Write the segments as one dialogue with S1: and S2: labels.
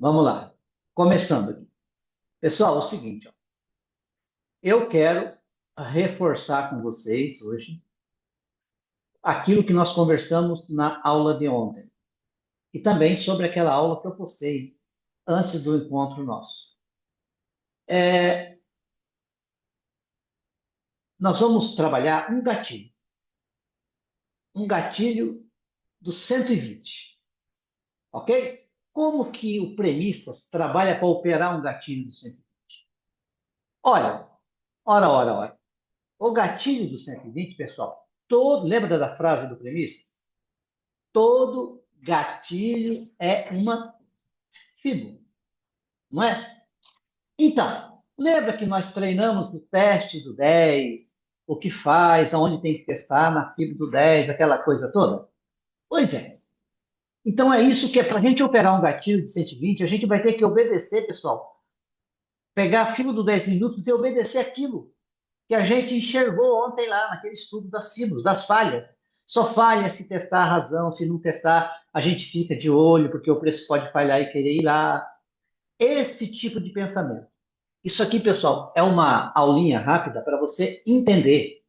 S1: Vamos lá. Começando aqui. Pessoal, é o seguinte, ó. Eu quero reforçar com vocês hoje aquilo que nós conversamos na aula de ontem. E também sobre aquela aula que eu postei antes do encontro nosso. É, nós vamos trabalhar um gatilho do 120, ok? Como que o Premissas trabalha para operar um gatilho do 120? Olha, ora. O gatilho do 120, pessoal, lembra da frase do Premissas? Todo gatilho é uma fibra, não é? Então, lembra que nós treinamos no teste do 10, o que faz, aonde tem que testar, na fibra do 10, aquela coisa toda? Pois é. Então é isso que é para a gente operar um gatilho de 120, a gente vai ter que obedecer, pessoal. Pegar a fibra do 10 minutos e obedecer aquilo que a gente enxergou ontem lá naquele estudo das fibras, das falhas. Só falha se testar a razão, se não testar, a gente fica de olho, porque o preço pode falhar e querer ir lá. Esse tipo de pensamento. Isso aqui, pessoal, é uma aulinha rápida para você entender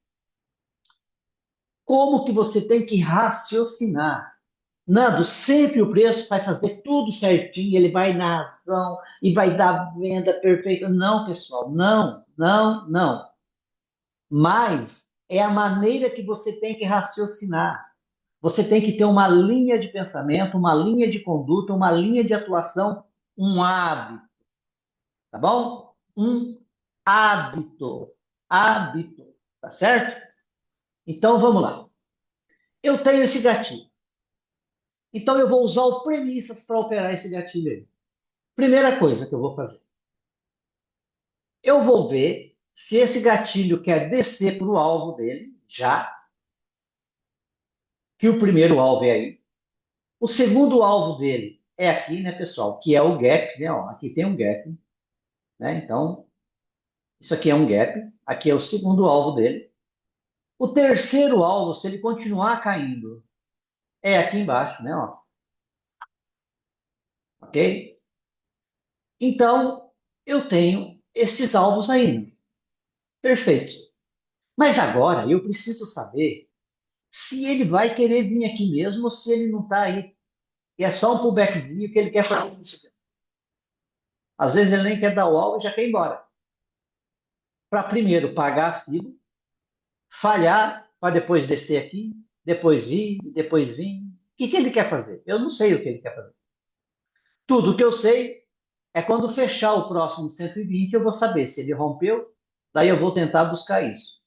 S1: como que você tem que raciocinar. Nando, sempre o preço vai fazer tudo certinho, ele vai na razão e vai dar venda perfeita. Não, pessoal, não. Mas é a maneira que você tem que raciocinar. Você tem que ter uma linha de pensamento, uma linha de conduta, uma linha de atuação, um hábito, tá bom? Um hábito. Hábito, tá certo? Então vamos lá. Eu tenho esse gatilho. Então eu vou usar o premissas para operar esse gatilho aí. Primeira coisa que eu vou fazer. Eu vou ver se esse gatilho quer descer para o alvo dele, já, que o primeiro alvo é aí. O segundo alvo dele é aqui, né, pessoal? Que é o gap, né? Ó, aqui tem um gap, né? Então, isso aqui é um gap. Aqui é o segundo alvo dele. O terceiro alvo, se ele continuar caindo, é aqui embaixo, né? Ó, ok? Então, eu tenho esses alvos aí. Perfeito. Mas agora eu preciso saber se ele vai querer vir aqui mesmo ou se ele não está aí. E é só um pullbackzinho que ele quer fazer isso. Às vezes ele nem quer dar o alvo e já quer ir embora. Para primeiro pagar a fila, falhar para depois descer aqui, depois ir, depois vir. O que ele quer fazer? Eu não sei o que ele quer fazer. Tudo que eu sei é quando fechar o próximo 120, eu vou saber se ele rompeu, daí eu vou tentar buscar isso.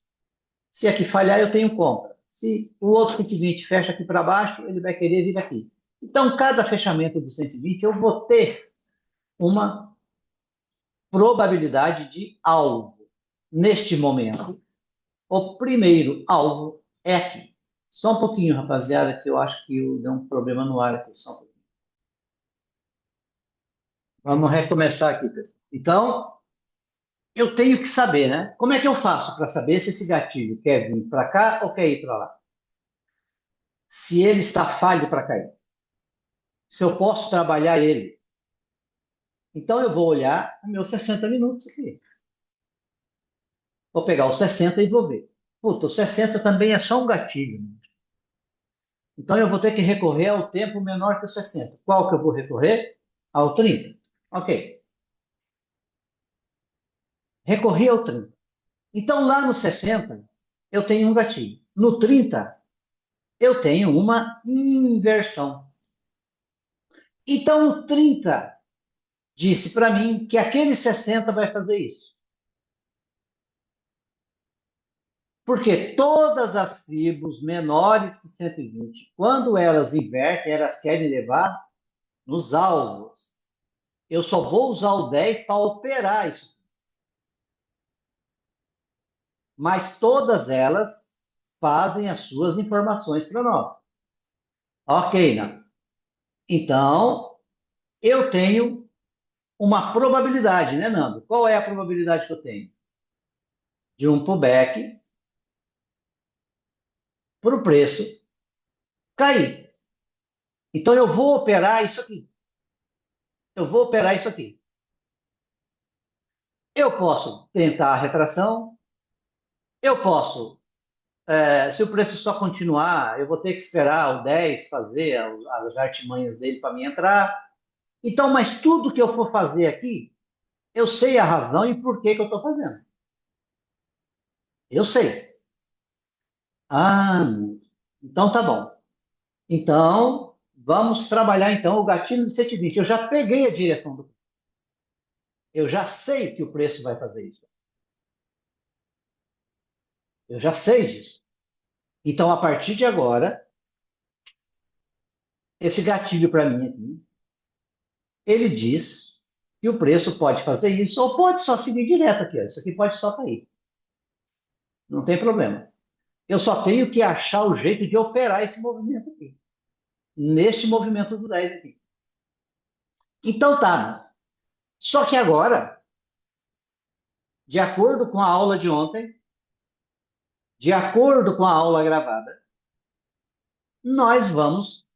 S1: Se aqui falhar, eu tenho compra. Se o outro 120 fecha aqui para baixo, ele vai querer vir aqui. Então, cada fechamento do 120, eu vou ter uma probabilidade de alvo. Neste momento, o primeiro alvo é aqui. Só um pouquinho, rapaziada, que eu acho que deu um problema no ar aqui. Só um pouquinho. Vamos recomeçar aqui, Pedro. Então, eu tenho que saber, né? Como é que eu faço para saber se esse gatilho quer vir para cá ou quer ir para lá? Se ele está falho para cair. Se eu posso trabalhar ele. Então, eu vou olhar os meus 60 minutos aqui. Vou pegar os 60 e vou ver. Puta, o 60 também é só um gatilho. Então, eu vou ter que recorrer ao tempo menor que o 60. Qual que eu vou recorrer? Ao 30. Ok. Recorri ao 30. Então, lá no 60, eu tenho um gatilho. No 30, eu tenho uma inversão. Então, o 30 disse para mim que aquele 60 vai fazer isso. Porque todas as tribos menores que 120, quando elas invertem, elas querem levar nos alvos. Eu só vou usar o 10 para operar isso. Mas todas elas fazem as suas informações para nós. Ok, não. Então, eu tenho uma probabilidade, né, Nando? Qual é a probabilidade que eu tenho? De um pullback para o preço cair. Então, eu vou operar isso aqui. eu vou operar isso aqui. Eu posso tentar a retração, eu posso, se o preço só continuar, eu vou ter que esperar o 10 fazer as artimanhas dele para mim entrar. Então, mas tudo que eu for fazer aqui, eu sei a razão e por que que eu estou fazendo. Eu sei. Ah, então tá bom. Então, vamos trabalhar então o gatilho do 120. Eu já peguei a direção do. Eu já sei que o preço vai fazer isso. Eu já sei disso. Então, a partir de agora, esse gatilho para mim aqui, ele diz que o preço pode fazer isso ou pode só seguir direto aqui. Ó. Isso aqui pode só cair. Não tem problema. Eu só tenho que achar o jeito de operar esse movimento aqui. Neste movimento do 10 aqui. Então tá. Só que agora, de acordo com a aula de ontem, de acordo com a aula gravada, nós vamos.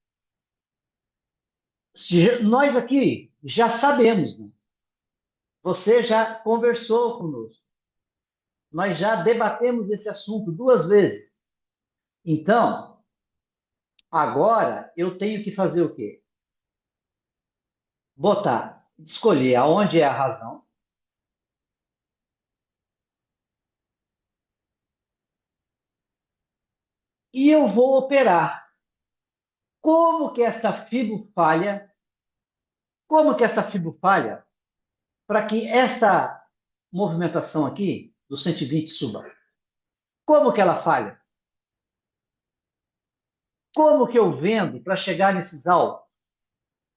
S1: Nós aqui já sabemos, né? Você já conversou conosco. Nós já debatemos esse assunto duas vezes. Então, agora eu tenho que fazer o quê? Botar, escolher aonde é a razão. E eu vou operar. Como que essa fibo falha? Como que essa fibo falha para que esta movimentação aqui do 120 suba? Como que ela falha? Como que eu vendo para chegar nesses altos?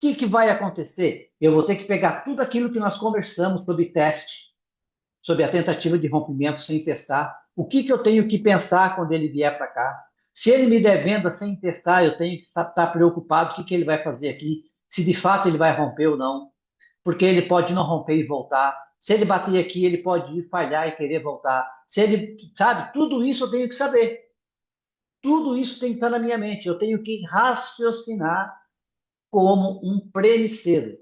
S1: O que vai acontecer? Eu vou ter que pegar tudo aquilo que nós conversamos sobre teste, sobre a tentativa de rompimento sem testar. O que eu tenho que pensar quando ele vier para cá? Se ele me der venda sem testar, eu tenho que estar preocupado o que ele vai fazer aqui, se de fato ele vai romper ou não, porque ele pode não romper e voltar. Se ele bater aqui, ele pode ir falhar e querer voltar. Se ele, sabe, tudo isso eu tenho que saber. Tudo isso tem que estar na minha mente. Eu tenho que raciocinar como um premiceiro.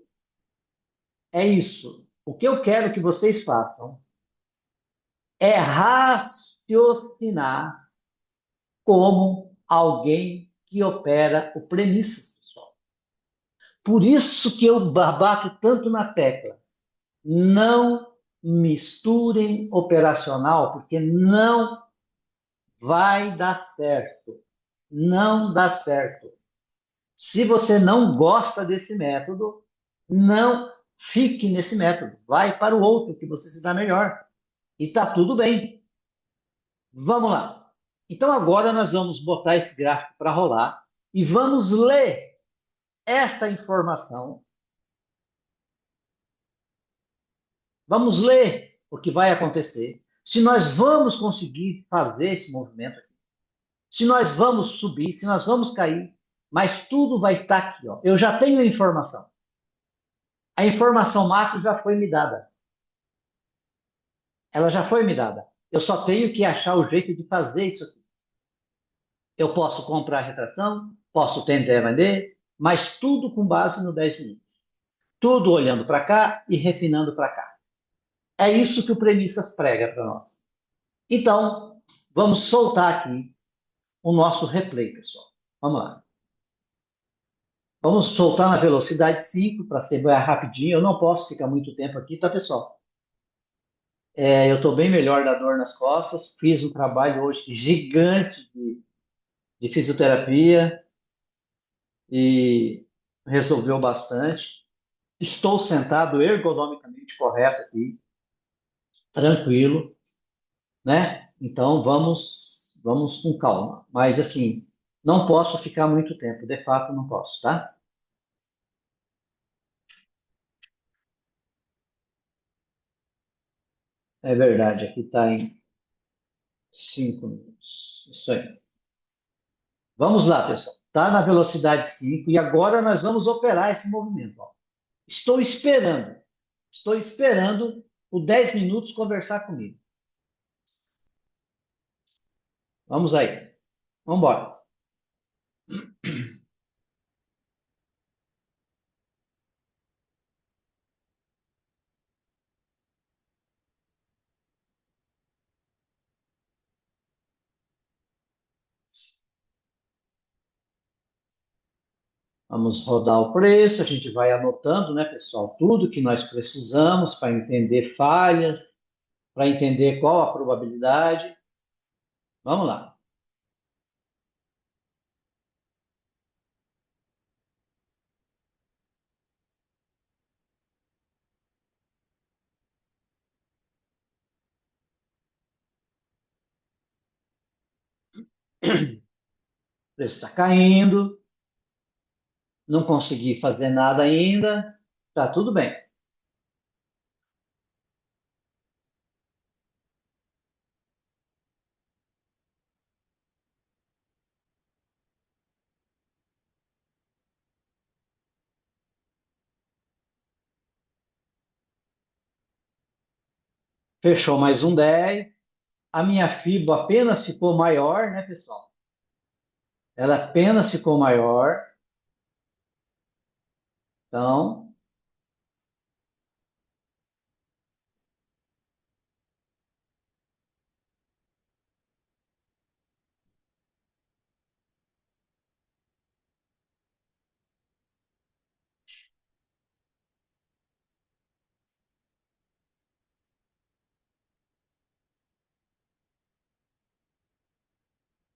S1: É isso. O que eu quero que vocês façam é raciocinar como alguém que opera o premissas, pessoal. Por isso que eu bato tanto na tecla. Não misturem operacional, porque não vai dar certo. Não dá certo. Se você não gosta desse método, não fique nesse método. Vai para o outro que você se dá melhor. E tá tudo bem. Vamos lá. Então agora nós vamos botar esse gráfico para rolar e vamos ler essa informação. Vamos ler o que vai acontecer. Se nós vamos conseguir fazer esse movimento aqui. Se nós vamos subir, se nós vamos cair, mas tudo vai estar aqui, ó. Eu já tenho a informação. A informação macro já foi me dada. Ela já foi me dada. Eu só tenho que achar o jeito de fazer isso aqui. Eu posso comprar a retração, posso tentar vender, mas tudo com base no 10 minutos. Tudo olhando para cá e refinando para cá. É isso que o Premissas prega para nós. Então, vamos soltar aqui o nosso replay, pessoal. Vamos lá. Vamos soltar na velocidade 5 para ser mais rapidinho. Eu não posso ficar muito tempo aqui, tá, pessoal? Eu estou bem melhor da dor nas costas. Fiz um trabalho hoje gigante de fisioterapia e resolveu bastante. Estou sentado ergonomicamente correto aqui, tranquilo, né? Então vamos com calma. Mas assim, não posso ficar muito tempo, de fato não posso, tá? É verdade, aqui está em 5 minutos. Isso aí. Vamos lá, pessoal. Está na velocidade 5 e agora nós vamos operar esse movimento. Ó. Estou esperando. Estou esperando o 10 minutos conversar comigo. Vamos aí. Vamos embora. Vamos rodar o preço, a gente vai anotando, né, pessoal, tudo que nós precisamos para entender falhas, para entender qual a probabilidade. Vamos lá. O preço está caindo, não consegui fazer nada ainda, tá tudo bem. Fechou mais um 10. A minha FIBO apenas ficou maior, né, pessoal? Ela apenas ficou maior. Então,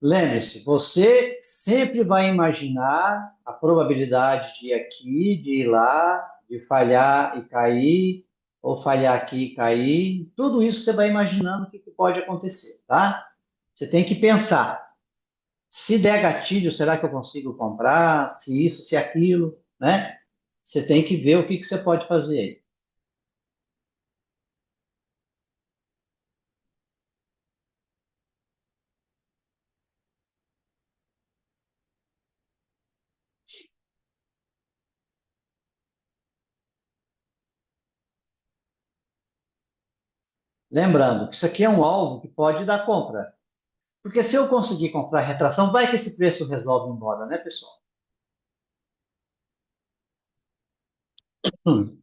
S1: lembre-se, você sempre vai imaginar a probabilidade de ir aqui, de ir lá, de falhar e cair, ou falhar aqui e cair. Tudo isso você vai imaginando o que pode acontecer, tá? Você tem que pensar. Se der gatilho, será que eu consigo comprar? Se isso, se aquilo, né? Você tem que ver o que você pode fazer aí. Lembrando que isso aqui é um alvo que pode dar compra. Porque se eu conseguir comprar retração, vai que esse preço resolve embora, né, pessoal? Hum.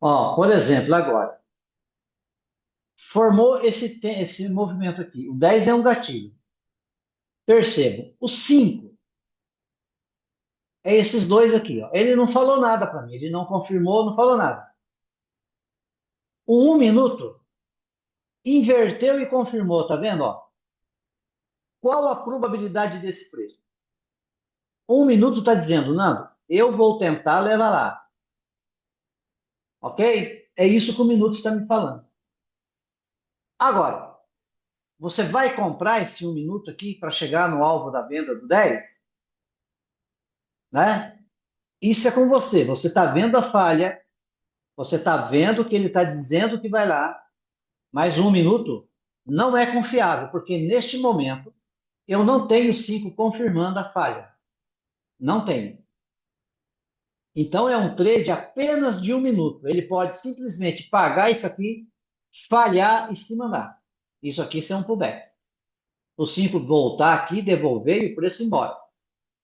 S1: Ó, por exemplo, agora, formou esse movimento aqui. O 10 é um gatilho. Percebam, o 5 é esses dois aqui. Ó. Ele não falou nada para mim, ele não confirmou, não falou nada. O 1 minuto inverteu e confirmou, tá vendo? Ó? Qual a probabilidade desse preço? 1 minuto está dizendo, não, eu vou tentar levar lá. Ok? É isso que o minuto está me falando. Agora, você vai comprar esse 1 minuto aqui para chegar no alvo da venda do 10? Né? Isso é com você. Você está vendo a falha, você está vendo que ele está dizendo que vai lá, mas 1 minuto não é confiável, porque neste momento eu não tenho 5 confirmando a falha. Não tenho. Então é um trade apenas de 1 minuto. Ele pode simplesmente pagar isso aqui, falhar e se mandar. Isso aqui é um pullback. O 5 voltar aqui, devolver e o preço ir embora.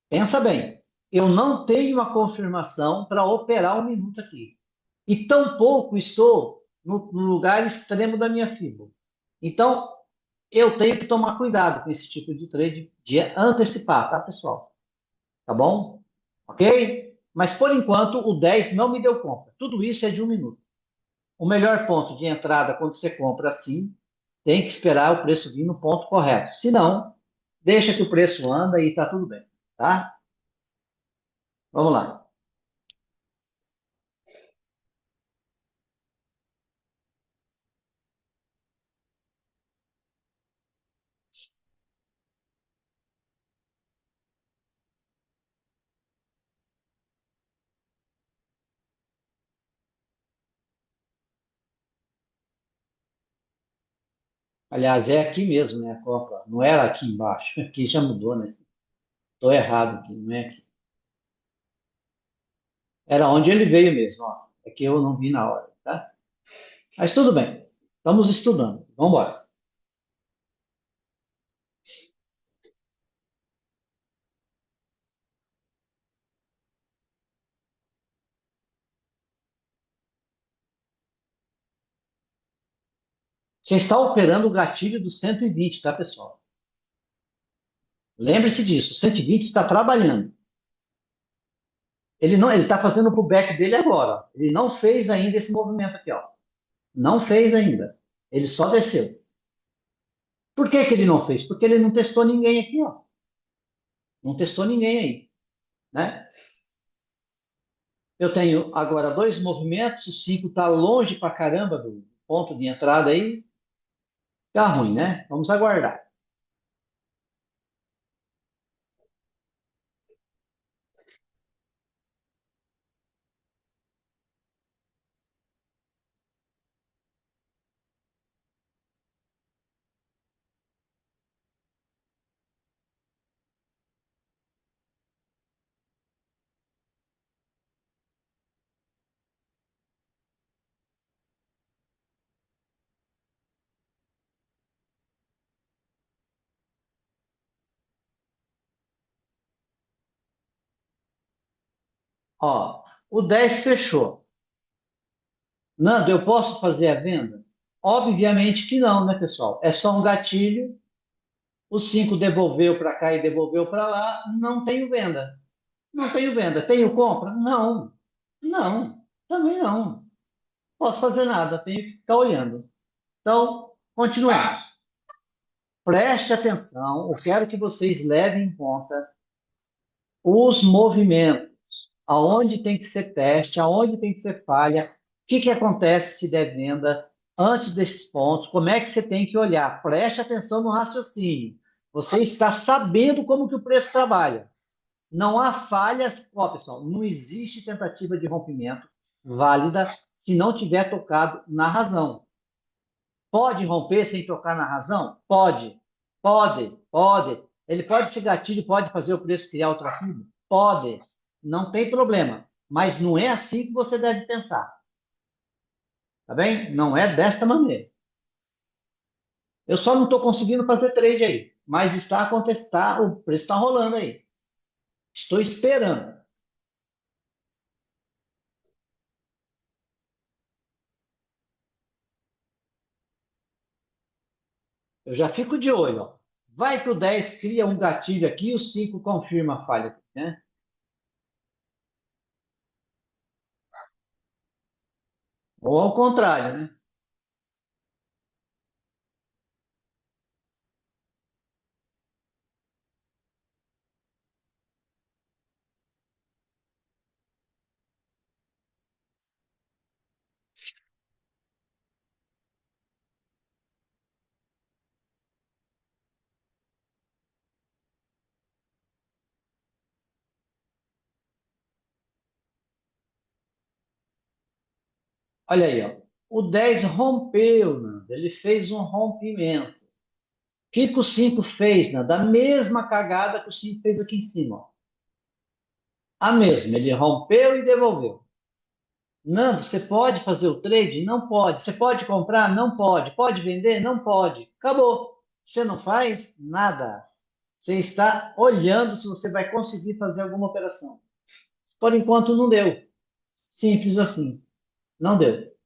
S1: Pensa bem, eu não tenho a confirmação para operar 1 minuto aqui. E tampouco estou no lugar extremo da minha FIBO. Então, eu tenho que tomar cuidado com esse tipo de trade de antecipar, tá, pessoal? Tá bom? Ok? Mas, por enquanto, o 10 não me deu compra. Tudo isso é de 1 minuto. O melhor ponto de entrada quando você compra assim, tem que esperar o preço vir no ponto correto. Se não, deixa que o preço anda e tá tudo bem, tá? Vamos lá. Aliás, é aqui mesmo, né, a compra. Não era aqui embaixo. Aqui já mudou, né? Estou errado aqui, não é aqui. Era onde ele veio mesmo, ó. É que eu não vi na hora. tá? Mas tudo bem. Estamos estudando. Vamos embora. Você está operando o gatilho do 120, tá, pessoal? Lembre-se disso. O 120 está trabalhando. Ele não, ele está fazendo o pullback dele agora. Ele não fez ainda esse movimento aqui, ó. Não fez ainda. Ele só desceu. Por que que ele não fez? Porque ele não testou ninguém aqui, ó. Não testou ninguém aí, né? Eu tenho agora dois movimentos, o 5 está longe pra caramba do ponto de entrada aí. Tá ruim, né? Vamos aguardar. Ó, o 10 fechou. Nando, eu posso fazer a venda? Obviamente que não, né, pessoal? É só um gatilho. O 5 devolveu para cá e devolveu para lá. Não tenho venda. Não tenho venda. Tenho compra? Não. Não. Também não. Posso fazer nada. Tenho que ficar olhando. Então, continuemos. Preste atenção. Eu quero que vocês levem em conta os movimentos. Aonde tem que ser teste, aonde tem que ser falha, o que que acontece se der venda antes desses pontos, como é que você tem que olhar. Preste atenção no raciocínio. Você está sabendo como que o preço trabalha. Não há falhas, ó, pessoal, não existe tentativa de rompimento válida se não tiver tocado na razão. Pode romper sem tocar na razão? Pode. Pode. Pode. Ele pode ser gatilho, pode fazer o preço criar outro fundo? Pode. Não tem problema. Mas não é assim que você deve pensar. Tá bem? Não é desta maneira. Eu só não estou conseguindo fazer trade aí. Mas está acontecendo, o preço está rolando aí. Estou esperando. Eu já fico de olho. Ó. Vai que o 10 cria um gatilho aqui e o 5 confirma a falha. Né? Ou ao contrário, né? Olha aí, ó. O 10 rompeu, Nando. Ele fez um rompimento. O que, que o 5 fez, Nando? A mesma cagada que o 5 fez aqui em cima. Ó. A mesma. Ele rompeu e devolveu. Nando, você pode fazer o trade? Não pode. Você pode comprar? Não pode. Pode vender? Não pode. Acabou. Você não faz nada. Você está olhando se você vai conseguir fazer alguma operação. Por enquanto, não deu. Simples assim. Não deu.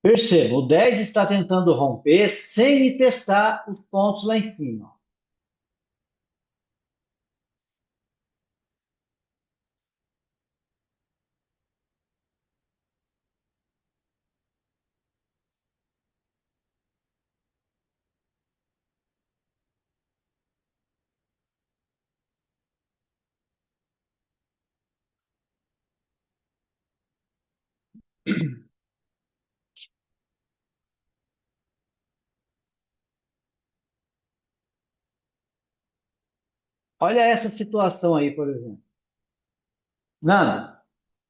S1: Perceba, o 10 está tentando romper sem testar os pontos lá em cima. Olha essa situação aí, por exemplo. Nando,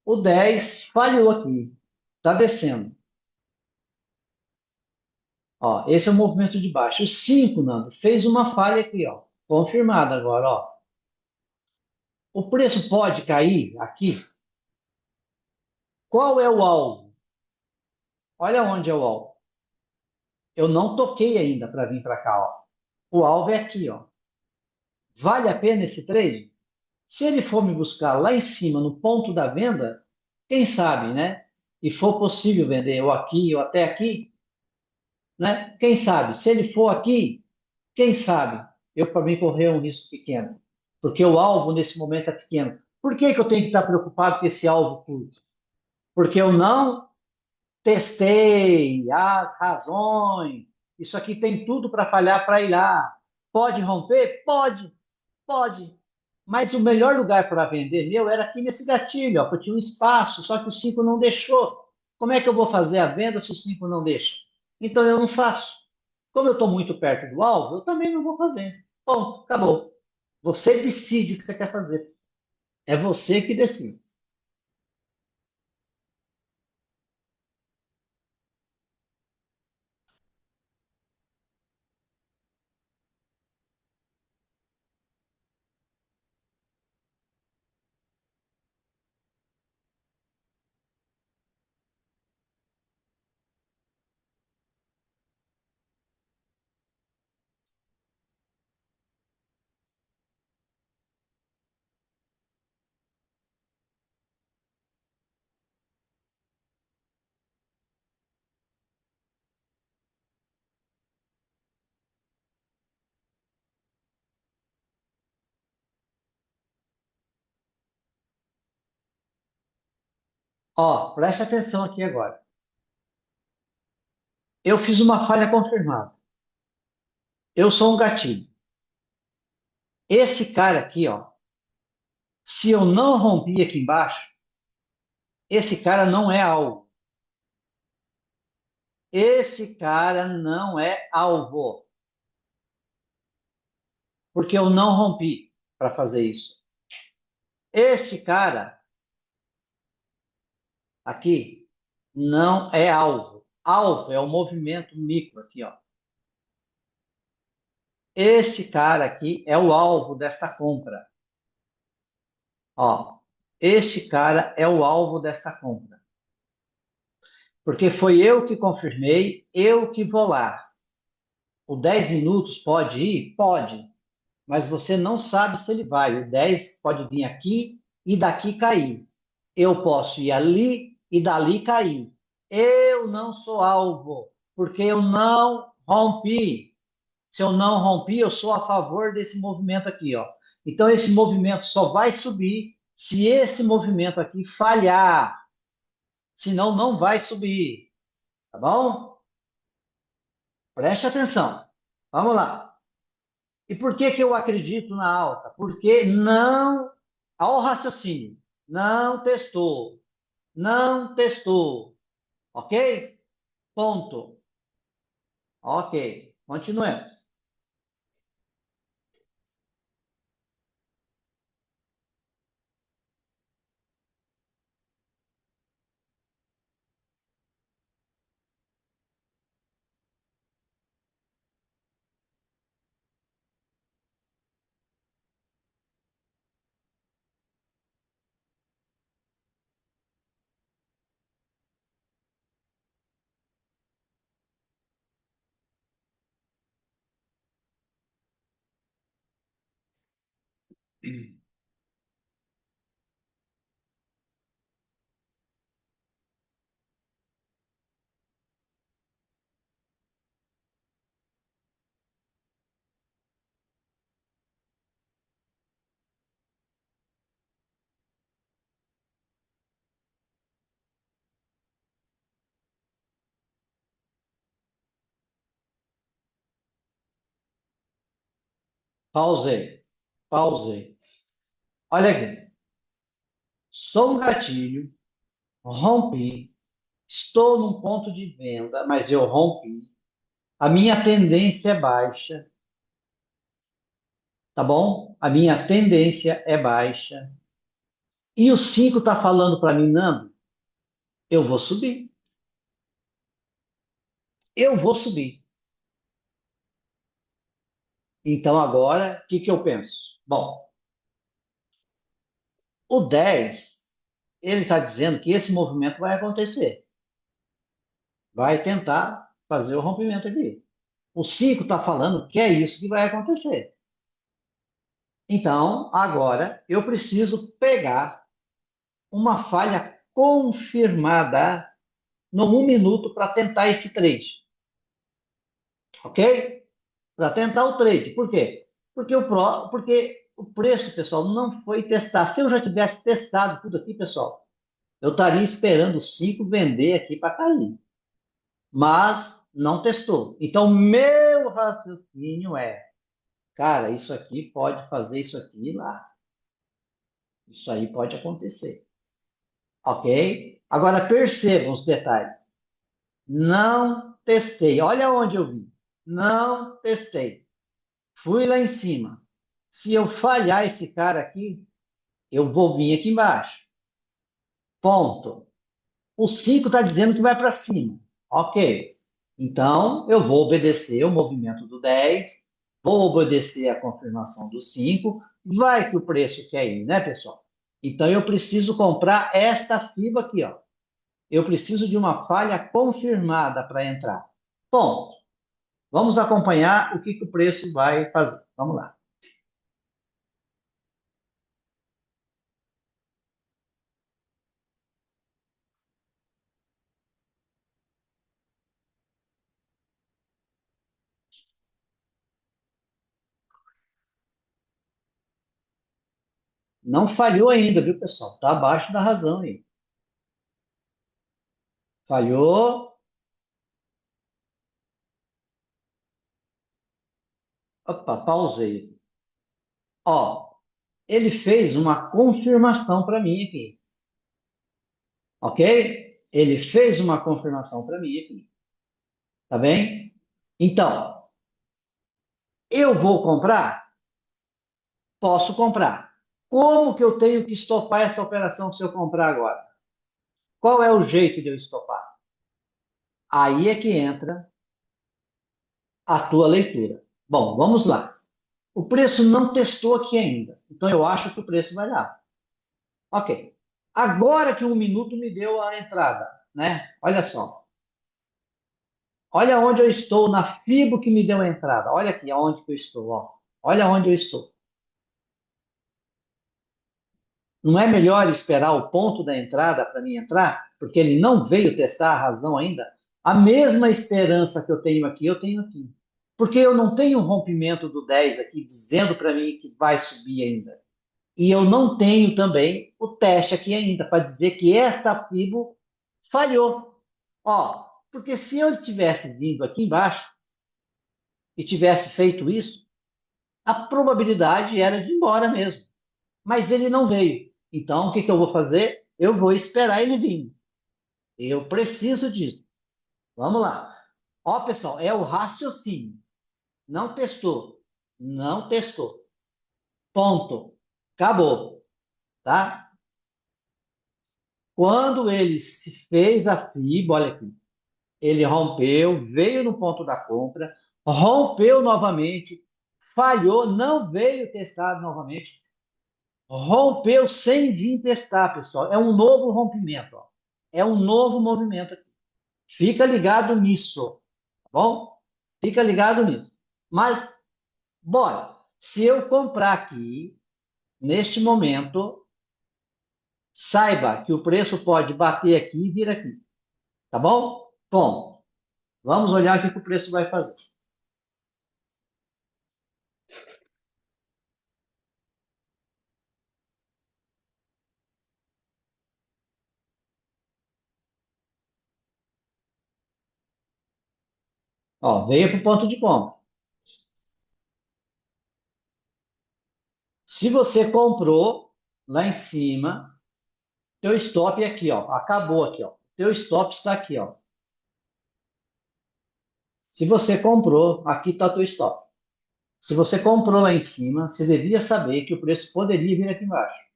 S1: o 10 falhou aqui. Está descendo. Ó, esse é o movimento de baixo. O 5, Nando, fez uma falha aqui, ó. Confirmada agora, ó. O preço pode cair aqui. Qual é o alvo? Olha onde é o alvo. Eu não toquei ainda para vir para cá, ó. O alvo é aqui, ó. Vale a pena esse trade? Se ele for me buscar lá em cima, no ponto da venda, quem sabe, né? E for possível vender ou aqui ou até aqui, né? Quem sabe? Se ele for aqui, quem sabe? Eu, para mim, correr um risco pequeno. Porque o alvo nesse momento é pequeno. Por que que eu tenho que estar preocupado com esse alvo curto? Porque eu não testei as razões. Isso aqui tem tudo para falhar para ir lá. Pode romper? Pode, pode. Mas o melhor lugar para vender meu era aqui nesse gatilho, ó, que eu tinha um espaço, só que o 5 não deixou. Como é que eu vou fazer a venda se o 5 não deixa? Então eu não faço. Como eu estou muito perto do alvo, eu também não vou fazer. Ponto, acabou. Você decide o que você quer fazer. É você que decide. Ó, preste atenção aqui agora. Eu fiz uma falha confirmada. Eu sou um gatilho. Esse cara aqui, ó, se eu não rompi aqui embaixo, esse cara não é alvo. Esse cara não é alvo, porque eu não rompi para fazer isso. Esse cara aqui não é alvo. Alvo é o movimento micro aqui, ó. Esse cara aqui é o alvo desta compra. Ó, este cara é o alvo desta compra. Porque foi eu que confirmei, eu que vou lá. O 10 minutos pode ir? Pode. Mas você não sabe se ele vai. O 10 pode vir aqui e daqui cair. Eu posso ir ali e dali cair. Eu não sou alvo, porque eu não rompi. Se eu não rompi, eu sou a favor desse movimento aqui, ó. Então esse movimento só vai subir se esse movimento aqui falhar, senão não vai subir, tá bom? Preste atenção. Vamos lá. E por que que eu acredito na alta? Porque não, ao raciocínio, não testou, não testou, ok? Ponto. Ok, continuemos. Pausei, pausei. Olha aqui, sou um gatilho, rompi, estou num ponto de venda, mas eu rompi. A minha tendência é baixa. tá bom? A minha tendência é baixa. E o 5 está falando para mim, Nando, eu vou subir. Eu vou subir. Então agora, o que, que eu penso? Bom, o 10 ele está dizendo que esse movimento vai acontecer. Vai tentar fazer o rompimento aqui. O 5 está falando que é isso que vai acontecer. Então, agora eu preciso pegar uma falha confirmada no 1 minuto para tentar esse trade. Ok? Para tentar o trade. Por quê? Porque o preço, pessoal, não foi testado. Se eu já tivesse testado tudo aqui, pessoal, eu estaria esperando o 5 vender aqui para cair. Mas não testou. Então, meu raciocínio é, cara, isso aqui pode fazer isso aqui lá. Isso aí pode acontecer. Ok? Agora percebam os detalhes. Não testei. Olha onde eu vi. Não testei. Fui lá em cima. Se eu falhar esse cara aqui, eu vou vir aqui embaixo. Ponto. O 5 está dizendo que vai para cima. Ok. Então, eu vou obedecer o movimento do 10, vou obedecer a confirmação do 5. Vai que o preço quer ir, né, pessoal? Então, eu preciso comprar esta FIBA aqui, ó. Eu preciso de uma falha confirmada para entrar. Ponto. Vamos acompanhar o que, que o preço vai fazer. Vamos lá. Não falhou ainda, viu, pessoal? Está abaixo da razão aí. Falhou. Opa, pausei. Ó, ele fez uma confirmação para mim aqui. Ok? Ele fez uma confirmação para mim aqui. Tá bem? Então, eu vou comprar? Posso comprar. Como que eu tenho que estopar essa operação se eu comprar agora? Qual é o jeito de eu estopar? Aí é que entra a tua leitura. Bom, vamos lá. O preço não testou aqui ainda, então eu acho que o preço vai dar. Ok. Agora que 1 minuto me deu a entrada, né? Olha só. Olha onde eu estou na FIBO que me deu a entrada. Olha aqui aonde que eu estou, ó. Olha onde eu estou. Não é melhor esperar o ponto da entrada para mim entrar? Porque ele não veio testar a razão ainda? A mesma esperança que eu tenho aqui. Porque eu não tenho um rompimento do 10 aqui dizendo para mim que vai subir ainda. E eu não tenho também o teste aqui ainda para dizer que esta FIBO falhou. Ó, porque se eu tivesse vindo aqui embaixo e tivesse feito isso, a probabilidade era de ir embora mesmo. Mas ele não veio. Então, o que, que eu vou fazer? Eu vou esperar ele vir. Eu preciso disso. Vamos lá. Ó, pessoal, é o raciocínio. Não testou. Não testou. Ponto. Acabou. Tá? Quando ele se fez a FIBA, olha aqui, ele rompeu, veio no ponto da compra, rompeu novamente, falhou, não veio testar novamente, rompeu sem vir testar, pessoal. É um novo rompimento, ó. É um novo movimento aqui. Fica ligado nisso, tá bom? Fica ligado nisso. Mas, bora. Se eu comprar aqui, neste momento, saiba que o preço pode bater aqui e vir aqui, tá bom? Bom, vamos olhar o que o preço vai fazer. Ó, veio para o ponto de compra. Se você comprou lá em cima, teu stop é aqui, ó. Acabou aqui, ó. Teu stop está aqui, ó. Se você comprou, aqui está teu stop. Se você comprou lá em cima, você devia saber que o preço poderia vir aqui embaixo.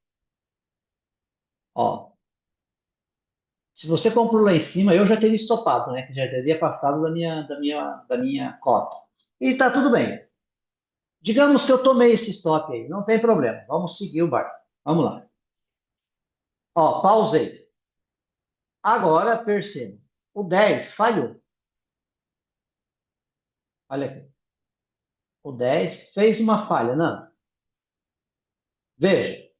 S1: Ó, se você comprou lá em cima, eu já teria estopado, né? Que já teria passado da minha cota. E tá tudo bem. Digamos que eu tomei esse stop aí, não tem problema. Vamos seguir o barco. Vamos lá. Ó, pausei. Agora perceba. O 10 falhou. Olha aqui. O 10 fez uma falha, não. Veja,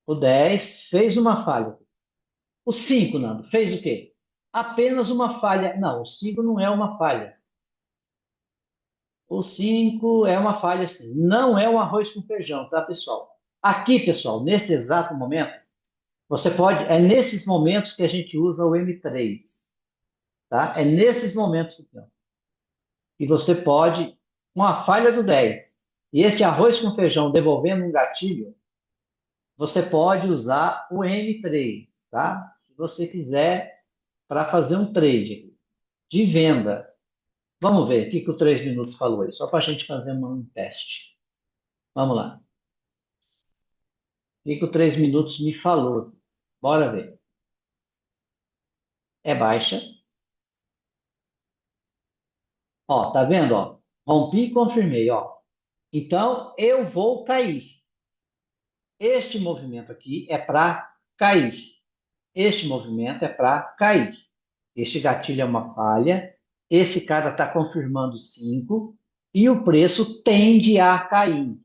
S1: o 10 fez uma falha. O 5, Nando, fez o quê? Apenas uma falha. Não, o 5 não é uma falha. O 5 é uma falha, sim. Não é um arroz com feijão, tá, pessoal? Aqui, pessoal, nesse exato momento, você pode. É nesses momentos que a gente usa o M3, tá? É nesses momentos aqui, ó, que você pode, com a falha do 10 e esse arroz com feijão devolvendo um gatilho, você pode usar o M3, tá? Se você quiser, para fazer um trade de venda. Vamos ver o que o 3 minutos falou aí, só para a gente fazer um teste. Vamos lá. O que o 3 minutos me falou? Bora ver. É baixa. Ó, tá vendo? Ó? Rompi e confirmei, ó. Então, eu vou cair. Este movimento aqui é para cair. Este movimento é para cair. Este gatilho é uma falha. Esse cara está confirmando 5 e o preço tende a cair.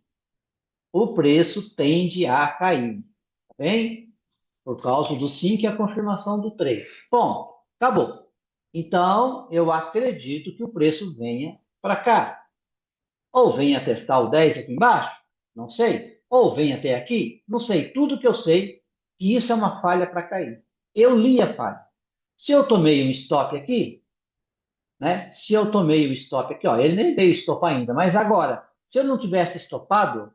S1: O preço tende a cair. Tá bem? Por causa do 5 e a confirmação do 3. Bom, acabou. Então, eu acredito que o preço venha para cá. Ou venha testar o 10 aqui embaixo, não sei. Ou venha até aqui, não sei. Tudo que eu sei que isso é uma falha para cair. Eu li a falha. Se eu tomei um stop aqui, né? Se eu tomei o stop aqui, ó, ele nem veio estopar ainda, mas agora, se eu não tivesse estopado,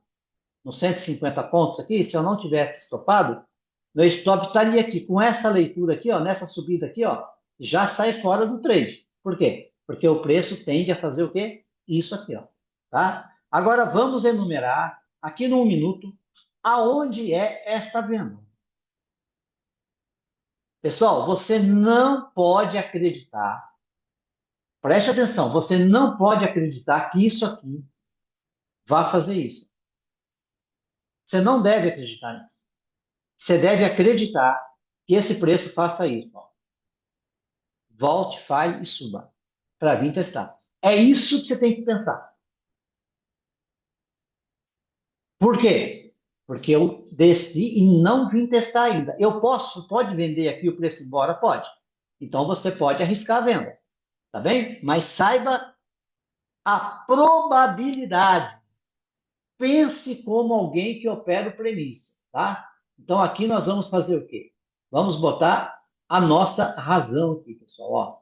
S1: nos 150 pontos aqui, se eu não tivesse estopado, meu stop estaria aqui, com essa leitura aqui, ó, nessa subida aqui, ó, já sai fora do trade. Por quê? Porque o preço tende a fazer o quê? Isso aqui, ó, tá? Agora vamos enumerar aqui no 1 minuto aonde é esta venda. Pessoal, você não pode acreditar, preste atenção, você não pode acreditar que isso aqui vai fazer isso. Você não deve acreditar nisso. Você deve acreditar que esse preço faça isso. Ó. Volte, fale e suba para vir testar. É isso que você tem que pensar. Por quê? Porque eu desci e não vim testar ainda. Eu posso, pode vender aqui o preço embora? Pode. Então você pode arriscar a venda, tá bem? Mas saiba a probabilidade. Pense como alguém que opera o premissa, tá? Então aqui nós vamos fazer o quê? Vamos botar a nossa razão aqui, pessoal. Ó.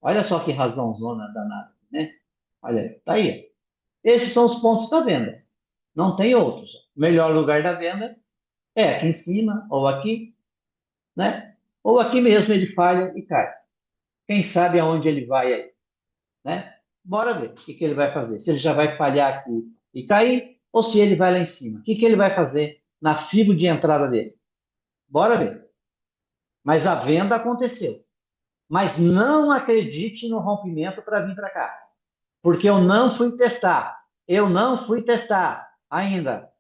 S1: Olha só que razão zona danada, né? Olha, tá aí. Esses são os pontos da venda. Não tem outros. O melhor lugar da venda é aqui em cima ou aqui, né? Ou aqui mesmo ele falha e cai. Quem sabe aonde ele vai aí, né? Bora ver o que ele vai fazer. Se ele já vai falhar aqui e cair, ou se ele vai lá em cima. O que ele vai fazer na fibra de entrada dele? Bora ver. Mas a venda aconteceu. Mas não acredite no rompimento para vir para cá. Porque eu não fui testar. Eu não fui testar ainda.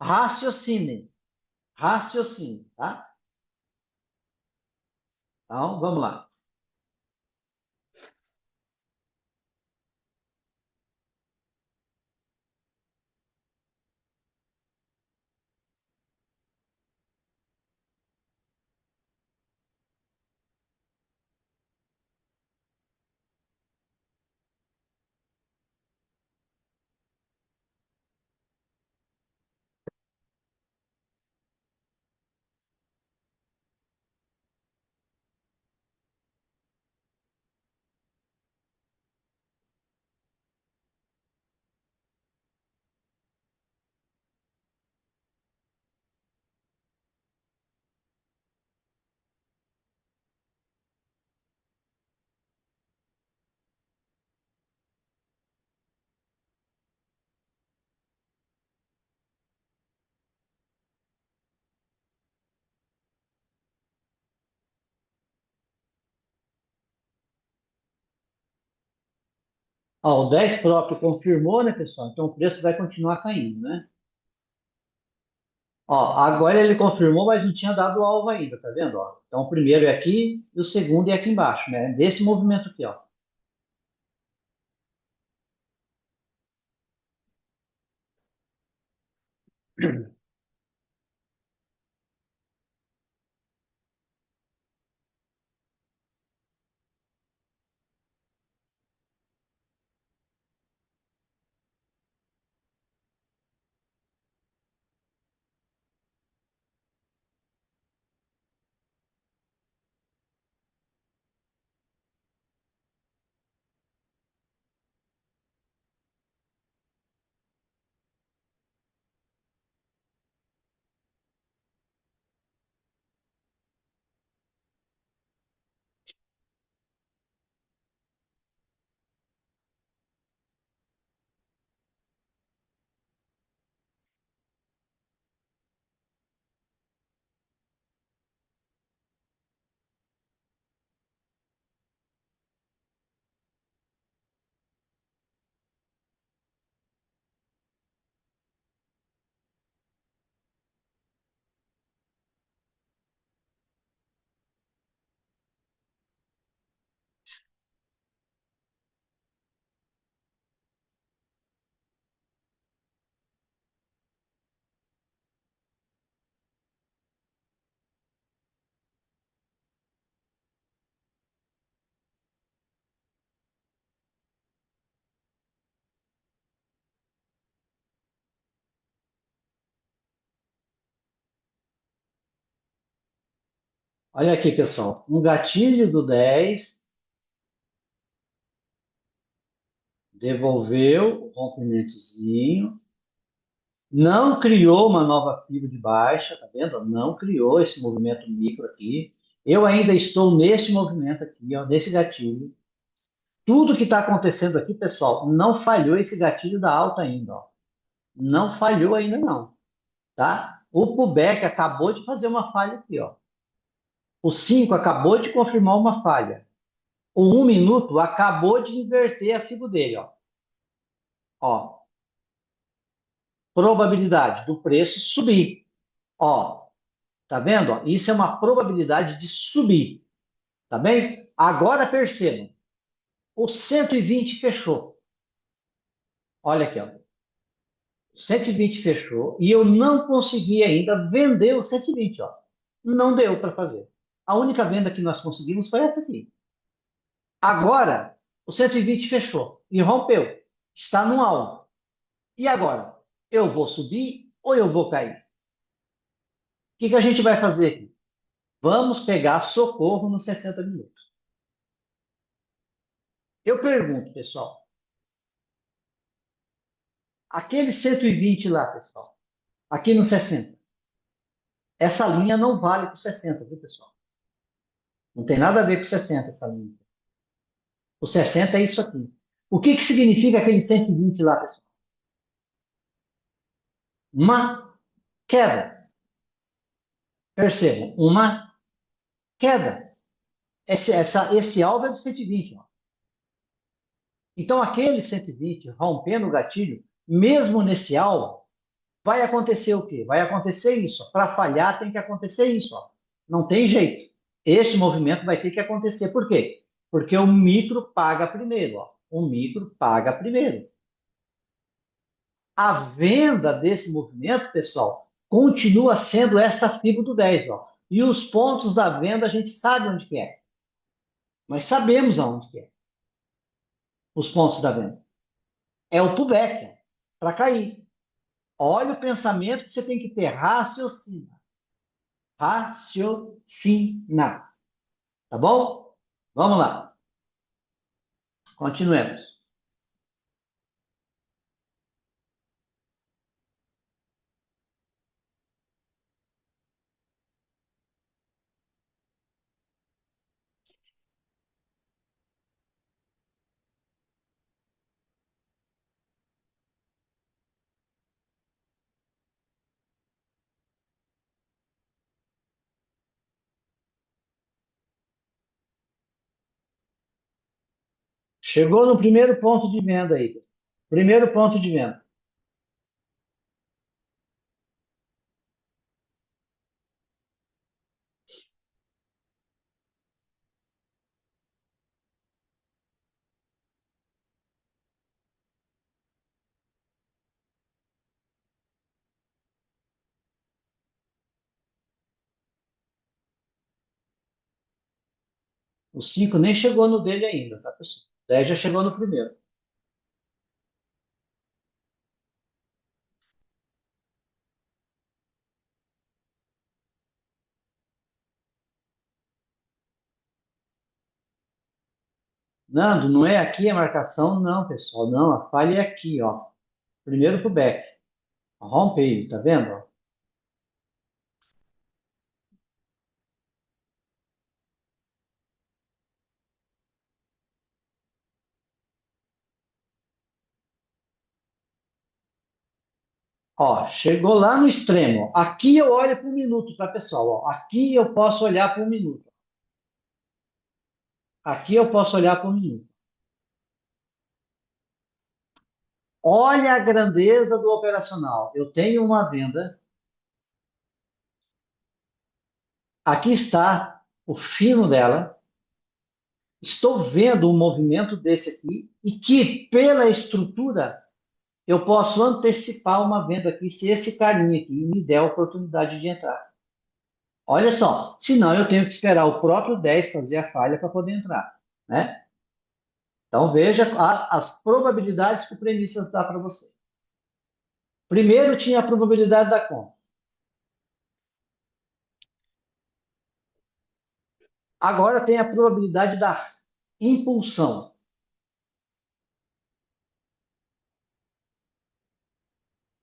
S1: Raciocine. Raciocine, tá? Então, vamos lá. Ó, o 10 próprio confirmou, né, pessoal? Então o preço vai continuar caindo, né? Ó, agora ele confirmou, mas não tinha dado o alvo ainda, tá vendo? Ó? Então o primeiro é aqui e o segundo é aqui embaixo, né? Desse movimento aqui, ó. Olha aqui, pessoal. Um gatilho do 10 devolveu o rompimentozinho, não criou uma nova fibra de baixa, tá vendo? Não criou esse movimento micro aqui. Eu ainda estou nesse movimento aqui, ó, nesse gatilho. Tudo que está acontecendo aqui, pessoal, não falhou esse gatilho da alta ainda, ó. Não falhou ainda não, tá? O pullback acabou de fazer uma falha aqui, ó. O 5 acabou de confirmar uma falha. O 1 minuto acabou de inverter a fibra dele, ó. Ó, probabilidade do preço subir. Ó, tá vendo? Ó? Isso é uma probabilidade de subir, tá bem? Agora percebam, o 120 fechou. Olha aqui, ó. O 120 fechou e eu não consegui ainda vender o 120, ó. Não deu para fazer. A única venda que nós conseguimos foi essa aqui. Agora, o 120 fechou e rompeu. Está no alvo. E agora? Eu vou subir ou eu vou cair? O que que a gente vai fazer aqui? Vamos pegar socorro nos 60 minutos. Eu pergunto, pessoal, aquele 120 lá, pessoal, aqui no 60, essa linha não vale para o 60, viu, pessoal? Não tem nada a ver com 60 essa linha. O 60 é isso aqui. O que que significa aquele 120 lá, pessoal? Uma queda. Percebam, uma queda. Esse alvo é do 120. Ó. Então, aquele 120 rompendo o gatilho, mesmo nesse alvo, vai acontecer o quê? Vai acontecer isso. Para falhar, tem que acontecer isso. Ó. Não tem jeito. Este movimento vai ter que acontecer. Por quê? Porque o micro paga primeiro. Ó. O micro paga primeiro. A venda desse movimento, pessoal, continua sendo esta fibra do 10. Ó. E os pontos da venda a gente sabe onde que é. Nós sabemos aonde que é. Os pontos da venda. É o pullback para cair. Olha o pensamento que você tem que ter. Raciocina. Raciocina. Tá bom? Vamos lá. Continuemos. Chegou no primeiro ponto de venda aí. Primeiro ponto de venda. O 5 nem chegou no dele ainda, tá, pessoal? O 10 já chegou no primeiro. Nando, não é aqui a marcação, não, pessoal. Não, a falha é aqui, ó. Primeiro pro back. Rompe ele, tá vendo? Ó, chegou lá no extremo. Aqui eu olho por minuto, tá, pessoal? Ó, aqui eu posso olhar por minuto. Aqui eu posso olhar por minuto. Olha a grandeza do operacional. Eu tenho uma venda. Aqui está o fino dela. Estou vendo um movimento desse aqui e que, pela estrutura, eu posso antecipar uma venda aqui se esse carinha aqui me der a oportunidade de entrar. Olha só, senão eu tenho que esperar o próprio 10 fazer a falha para poder entrar, né? Então veja as probabilidades que o Premissas dá para você. Primeiro tinha a probabilidade da conta. Agora tem a probabilidade da impulsão.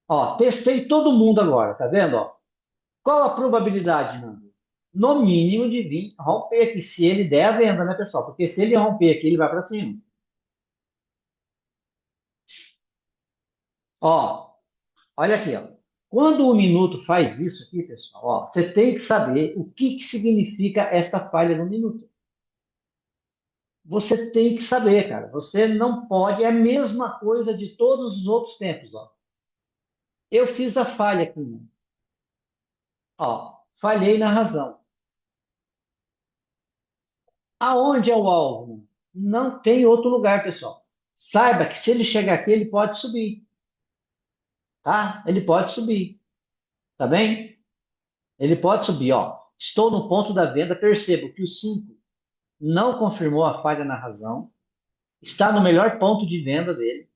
S1: Ó, testei todo mundo agora, tá vendo? Ó? Qual a probabilidade, Nando? No mínimo de vir romper aqui, se ele der a venda, né, pessoal? Porque se ele romper aqui, ele vai para cima. Ó, olha aqui, ó. Quando o minuto faz isso aqui, pessoal, ó, você tem que saber o que, que significa esta falha no minuto. Você tem que saber, cara. Você não pode, é a mesma coisa de todos os outros tempos, ó. Eu fiz a falha aqui, né? Ó, falhei na razão. Aonde é o alvo? Não tem outro lugar, pessoal. Saiba que se ele chegar aqui, ele pode subir, tá? Ele pode subir, tá bem? Ele pode subir, ó. Estou no ponto da venda, percebo que o 5 não confirmou a falha na razão, está no melhor ponto de venda dele.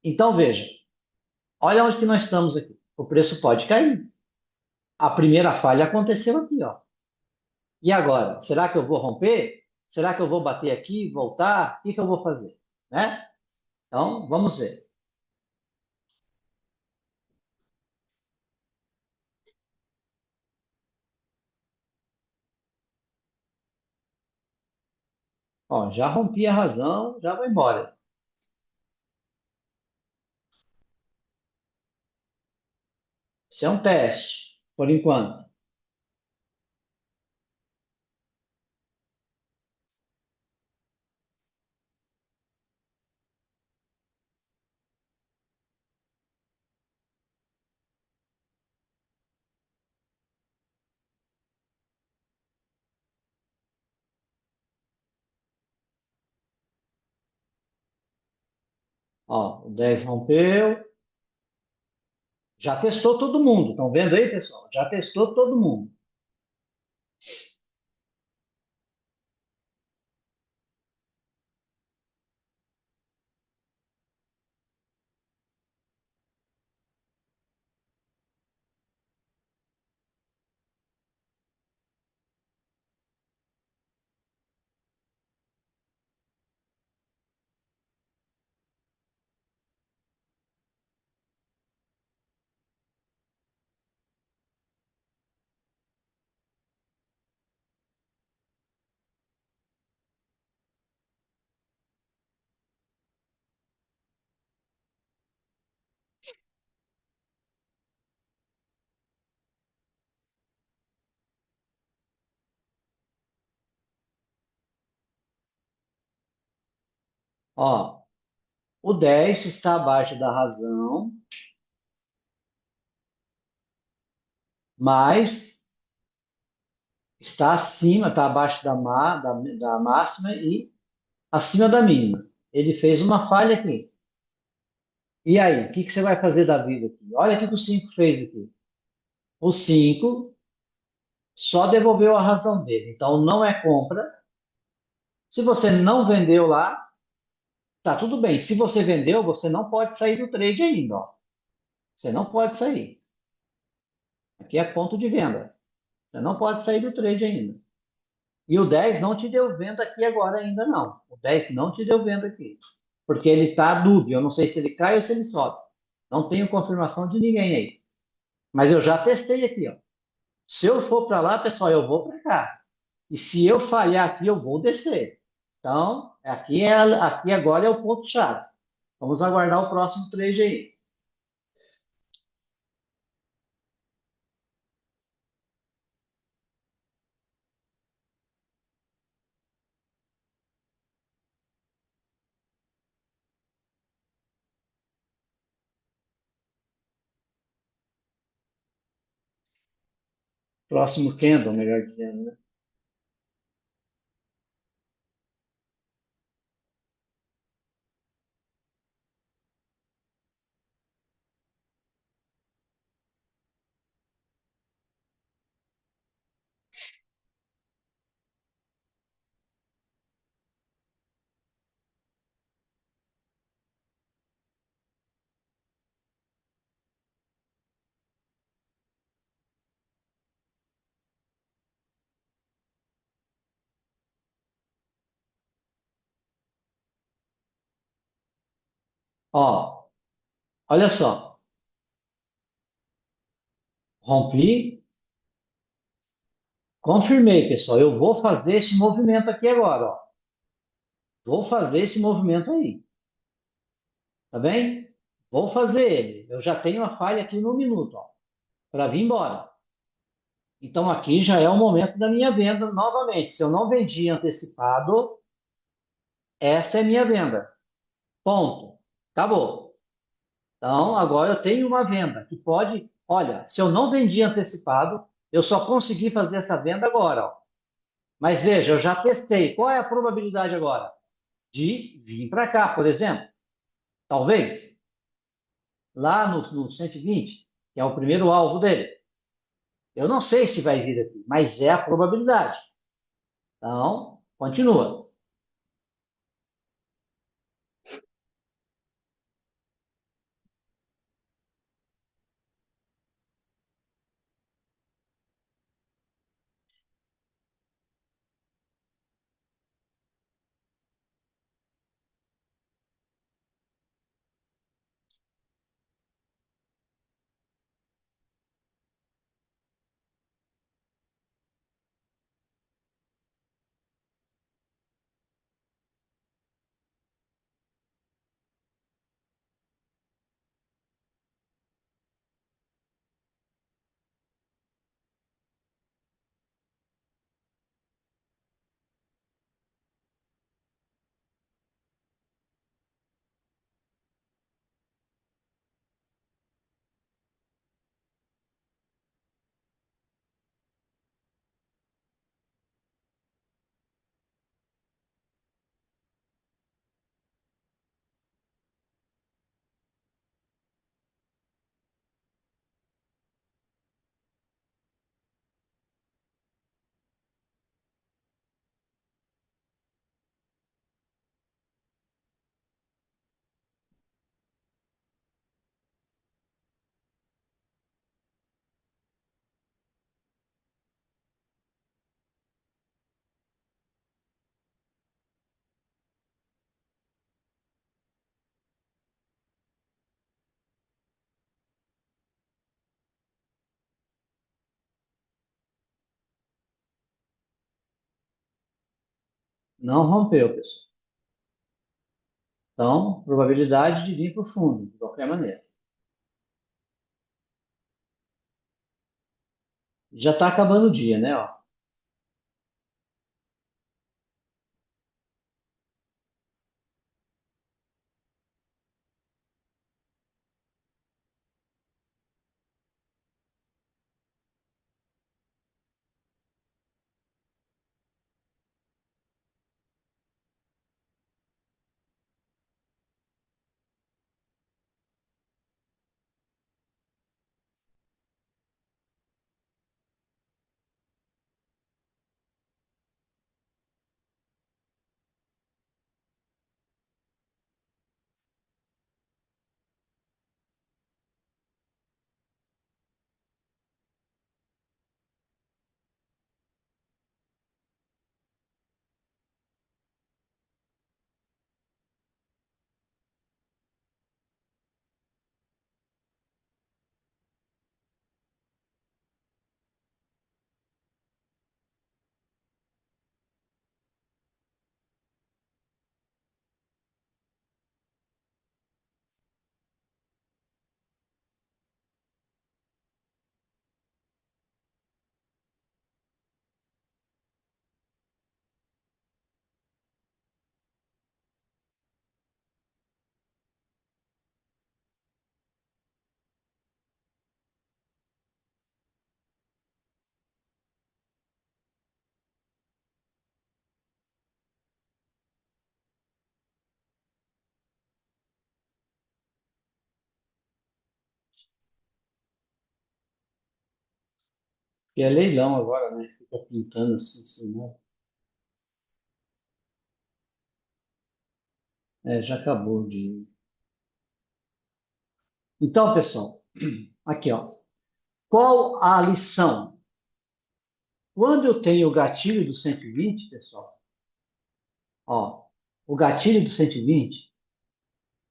S1: Então veja, olha onde que nós estamos aqui. O preço pode cair. A primeira falha aconteceu aqui, ó. E agora? Será que eu vou romper? Será que eu vou bater aqui, voltar? O que que eu vou fazer? Né? Então, vamos ver. Ó, já rompi a razão, já vou embora. Isso é um teste, por enquanto. Ó, o 10 rompeu. Já testou todo mundo. Estão vendo aí, pessoal? Já testou todo mundo. Ó, o 10 está abaixo da razão, mas está acima, está abaixo da máxima e acima da mínima. Ele fez uma falha aqui. E aí, o que que você vai fazer da vida aqui? Olha o que que o 5 fez aqui. O 5 só devolveu a razão dele. Então, não é compra. Se você não vendeu lá, tá tudo bem. Se você vendeu, você não pode sair do trade ainda, ó. Você não pode sair. Aqui é ponto de venda. Você não pode sair do trade ainda. E o 10 não te deu venda aqui agora ainda não. O 10 não te deu venda aqui. Porque ele está dúbio. Eu não sei se ele cai ou se ele sobe. Não tenho confirmação de ninguém aí. Mas eu já testei aqui, ó. Se eu for para lá, pessoal, eu vou para cá. E se eu falhar aqui, eu vou descer. Então, aqui agora é o ponto-chave. Vamos aguardar o próximo trade aí. Próximo candle, melhor dizendo, né? Ó, olha só. Rompi, confirmei, pessoal. Eu vou fazer esse movimento aqui agora, ó. Vou fazer esse movimento aí. Tá bem? Vou fazer ele. Eu já tenho a falha aqui no minuto, ó, para vir embora. Então aqui já é o momento da minha venda novamente. Se eu não vendi antecipado, esta é minha venda. Ponto. Acabou. Então agora eu tenho uma venda que pode, olha, se eu não vendi antecipado, eu só consegui fazer essa venda agora, ó. Mas veja, eu já testei. Qual é a probabilidade agora? De vir para cá, por exemplo. Talvez. Lá no 120, que é o primeiro alvo dele. Eu não sei se vai vir aqui, mas é a probabilidade. Então, continua. Não rompeu, pessoal. Então, probabilidade de vir para o fundo, de qualquer maneira. Já está acabando o dia, né? Ó. Que é leilão agora, né? Fica pintando assim, né? É, já acabou de. Então, pessoal, aqui, ó. Qual a lição? Quando eu tenho o gatilho do 120, pessoal, ó, o gatilho do 120,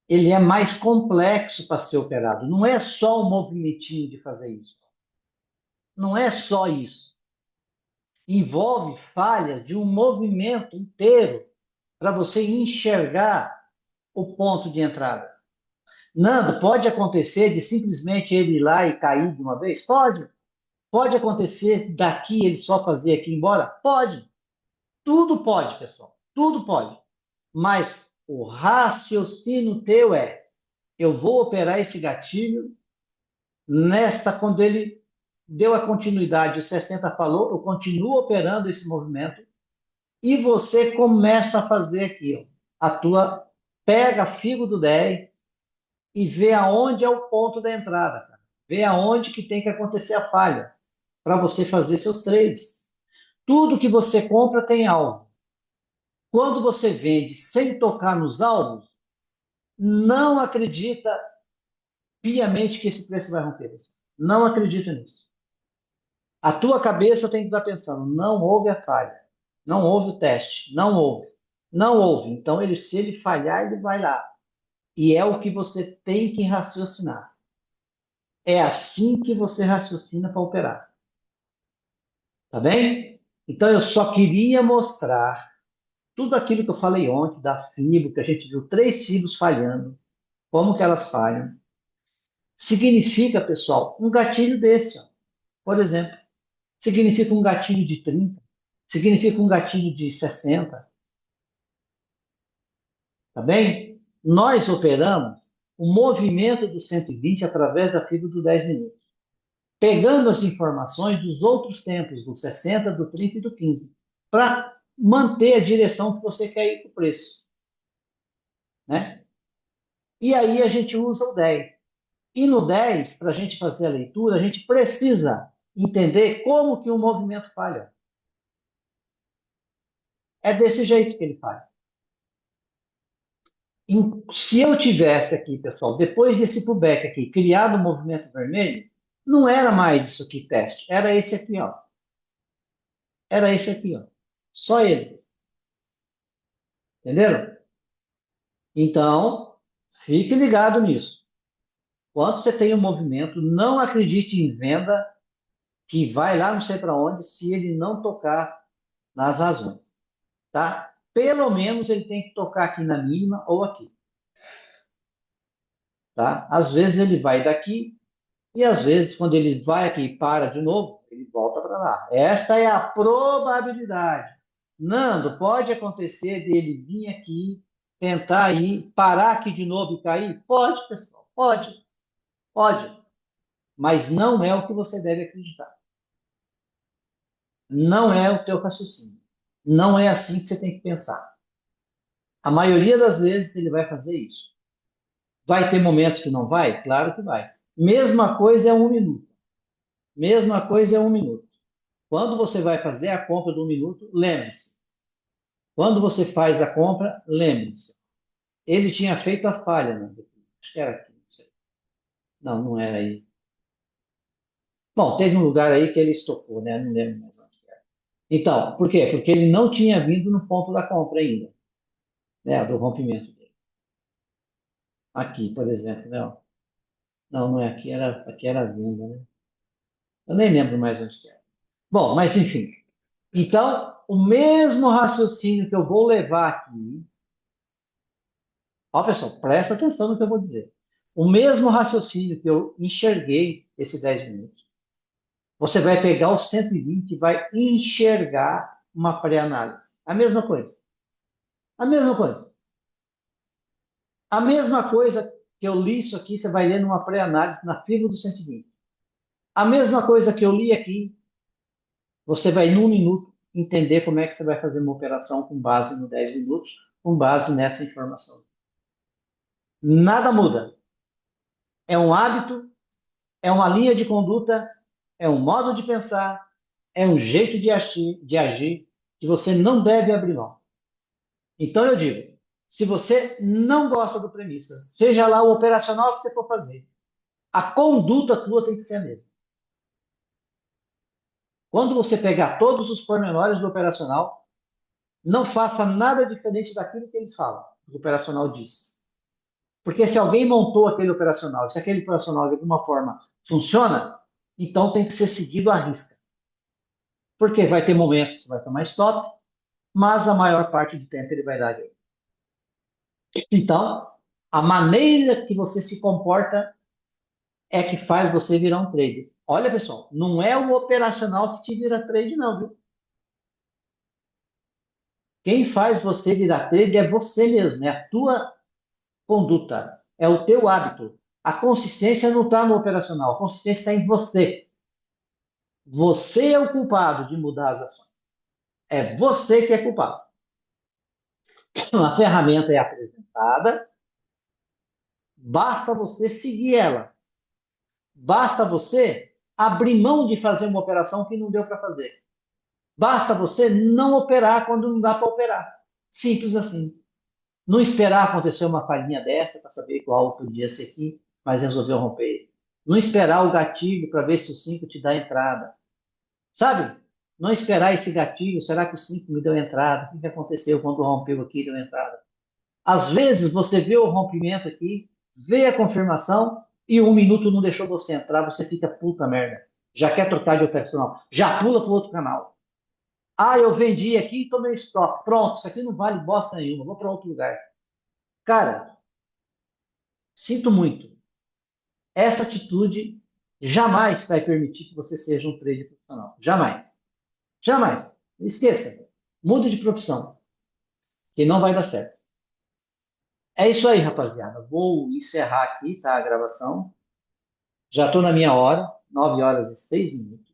S1: ele é mais complexo para ser operado. Não é só um movimentinho de fazer isso. Não é só isso. Envolve falhas de um movimento inteiro para você enxergar o ponto de entrada. Nando, pode acontecer de simplesmente ele ir lá e cair de uma vez? Pode. Pode acontecer daqui ele só fazer aqui e ir embora? Pode. Tudo pode, pessoal. Tudo pode. Mas o raciocínio teu é: eu vou operar esse gatilho quando ele deu a continuidade, o 60 falou, eu continuo operando esse movimento e você começa a fazer aqui, ó, pega a figo do 10 e vê aonde é o ponto da entrada, cara. Vê aonde que tem que acontecer a falha para você fazer seus trades. Tudo que você compra tem alvo. Quando você vende sem tocar nos alvos, não acredita piamente que esse preço vai romper. Não acredita nisso. A tua cabeça tem que estar pensando, não houve a falha, não houve o teste, não houve. Não houve. Então, se ele falhar, ele vai lá. E é o que você tem que raciocinar. É assim que você raciocina para operar. Tá bem? Então, eu só queria mostrar tudo aquilo que eu falei ontem, da fibra, que a gente viu 3 fibras falhando, como que elas falham. Significa, pessoal, um gatilho desse, ó. Por exemplo, significa um gatilho de 30, significa um gatilho de 60, tá bem? Nós operamos o movimento do 120 através da fibra do 10 minutos, pegando as informações dos outros tempos, do 60, do 30 e do 15, para manter a direção que você quer ir para o preço, né? E aí a gente usa o 10. E no 10, para a gente fazer a leitura, a gente precisa entender como que o movimento falha. É desse jeito que ele falha. Se eu tivesse aqui, pessoal, depois desse pullback aqui, criado o movimento vermelho, não era mais isso aqui teste, era esse aqui, ó. Era esse aqui, ó. Só ele. Entenderam? Então, fique ligado nisso. Quando você tem um movimento, não acredite em venda que vai lá não sei para onde se ele não tocar nas razões, tá? Pelo menos ele tem que tocar aqui na mínima ou aqui, tá? Às vezes ele vai daqui e às vezes quando ele vai aqui e para de novo, ele volta para lá. Esta é a probabilidade. Nando, pode acontecer dele vir aqui, tentar ir, parar aqui de novo e cair? Pode, pessoal, pode, pode. Mas não é o que você deve acreditar. Não é o teu raciocínio. Não é assim que você tem que pensar. A maioria das vezes ele vai fazer isso. Vai ter momentos que não vai? Claro que vai. Mesma coisa é 1 minuto. Mesma coisa é 1 minuto. Quando você vai fazer a compra do 1 minuto, lembre-se. Quando você faz a compra, lembre-se. Ele tinha feito a falha, né? Acho que era aqui. Não sei. Não, não era aí. Bom, teve um lugar aí que ele estocou, né? Não lembro mais onde era. Então, por quê? Porque ele não tinha vindo no ponto da compra ainda, né? Do rompimento dele. Aqui, por exemplo, não. Não, não é aqui era a venda, né? Eu nem lembro mais onde que era. Bom, mas enfim. Então, o mesmo raciocínio que eu vou levar aqui. Ó, pessoal, presta atenção no que eu vou dizer. O mesmo raciocínio que eu enxerguei esses 10 minutos. Você vai pegar o 120 e vai enxergar uma pré-análise. A mesma coisa. A mesma coisa. A mesma coisa que eu li isso aqui, você vai ler numa pré-análise na fibra do 120. A mesma coisa que eu li aqui, você vai, num minuto, entender como é que você vai fazer uma operação com base no 10 minutos, com base nessa informação. Nada muda. É um hábito, é uma linha de conduta, é um modo de pensar, é um jeito de agir que você não deve abrir mão. Então eu digo, se você não gosta do premissas, seja lá o operacional que você for fazer, a conduta tua tem que ser a mesma. Quando você pegar todos os pormenores do operacional, não faça nada diferente daquilo que eles falam, que o operacional diz. Porque se alguém montou aquele operacional, se aquele operacional de alguma forma funciona, então tem que ser seguido à risca. Porque vai ter momentos que você vai tomar stop, mas a maior parte do tempo ele vai dar gain. Então, a maneira que você se comporta é que faz você virar um trader. Olha, pessoal, não é o operacional que te vira trade, não, viu? Quem faz você virar trader é você mesmo, é a tua conduta, é o teu hábito. A consistência não está no operacional, a consistência está em você. Você é o culpado de mudar as ações. É você que é culpado. A ferramenta é apresentada, basta você seguir ela. Basta você abrir mão de fazer uma operação que não deu para fazer. Basta você não operar quando não dá para operar. Simples assim. Não esperar acontecer uma falhinha dessa para saber qual podia ser aqui, mas resolveu romper. Não esperar o gatilho para ver se o 5 te dá entrada. Sabe? Não esperar esse gatilho, será que o 5 me deu entrada? O que aconteceu quando rompeu aqui e deu entrada? Às vezes você vê o rompimento aqui, vê a confirmação e 1 minuto não deixou você entrar, você fica puta merda. Já quer trocar de operacional, já pula para o outro canal. Ah, eu vendi aqui e tomei stop. Pronto, isso aqui não vale bosta nenhuma, vou para outro lugar. Cara, sinto muito. Essa atitude jamais vai permitir que você seja um trader profissional. Jamais. Jamais. Esqueça. Mude de profissão, que não vai dar certo. É isso aí, rapaziada. Vou encerrar aqui, tá, a gravação. Já estou na minha hora, 9 horas e 6 minutos.